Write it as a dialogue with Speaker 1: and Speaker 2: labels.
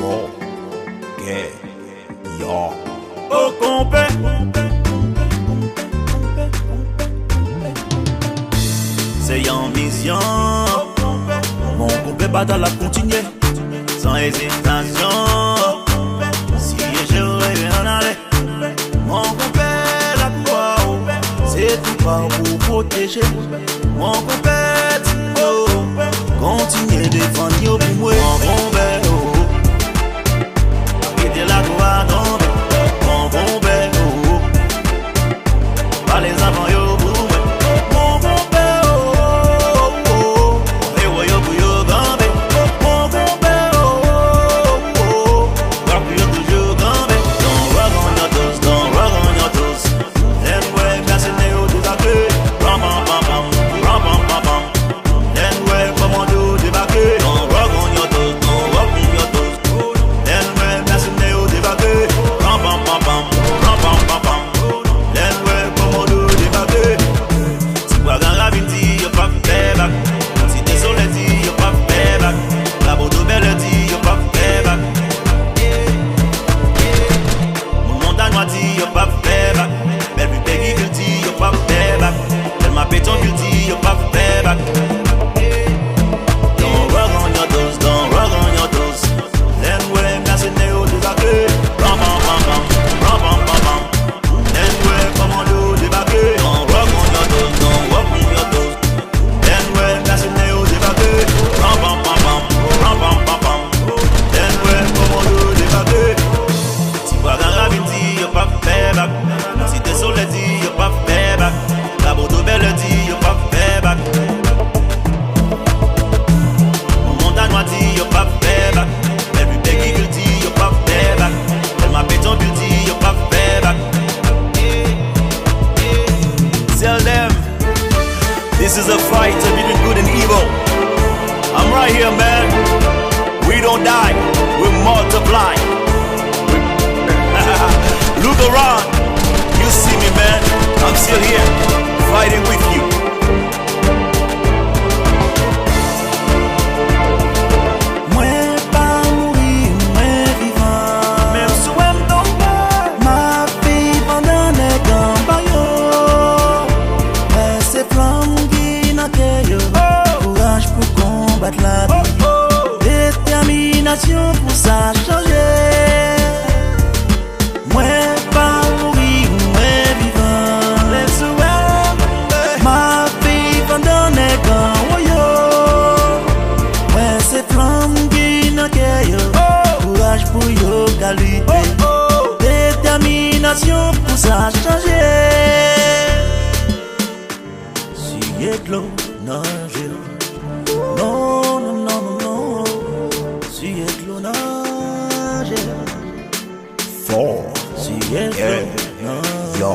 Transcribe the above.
Speaker 1: Yo, que, yo.
Speaker 2: Au complet. C'est en mission. Mon complet battle à continuer. Sans hésitation. Si je rêve en aller. Mon complet la quoi. C'est tout pas pour protéger. Mon complet, continuez de défendre pour moi. Mon complet, arrêtez la gloire tomber. Mon complet, pas les enfants yo pour moi. Mon complet, et ouais yo pour yo gambe. Mon complet, rock yo toujours gambe. Don't rock on your toes, don't rock on your toes. Then way passing you to the club. Ram pam pam pam, ram pam pam pam. Then way come on do the back. Don't rock on your toes, don't rock on your toes. Then way passing you to the back. Ram pam pam pam, ram pam pam pam. Then way come on do the back. Si quoi grand raviti, yo pas fait back. Si t'es soleil dit, yo pas fait back. La boto belle dit, yo pas fait back. Mon montagne dit, yo pas fait back. Belle plus peggy dit, yo pas fait back. Elle m'a péton dit, yo pas fait back. Don't rock on your toes, don't rock on your toes. Then way passing you to the club. Ram pam pam pam, ram pam pam pam. Then way come on do the back. Don't rock on your toes, don't rock on your toes. Then way passing you to the back. Ram pam pam pam, ram pam pam pam. Then way come on do the back. Si quoi grand raviti, yo pas fait back. Si t'es soleil dit, yo pas fait back. La boto belle dit, yo pas fait back. Mon montagne dit, yo pas fait back. Elle plus belle qui dit, yo pas fait back. Elle m'a péton dit, yo pas fait back. Tell them, this is a fight between good and evil. I'm right here, man. We don't die, we multiply. Look around, you see me, man. I'm still here, fighting with you. Moi pas mourir, moi vivant. Même si on tombe, ma vie pendant les campagnes. Mais c'est flamme qui n'a que courage pour combattre la vie. Détermination pour ça changer. Moi pas mourir, moi vivant. Laisse ma vie pendant les campagnes. Ouais, c'est flamme qui n'a que courage pour yo qualité. Détermination pour ça changer. Si y'a de l'eau, nager. Non, non, non, non, non. Si y'a de l'eau, nager.
Speaker 1: For,
Speaker 2: Si y'a de l'eau,
Speaker 1: yo.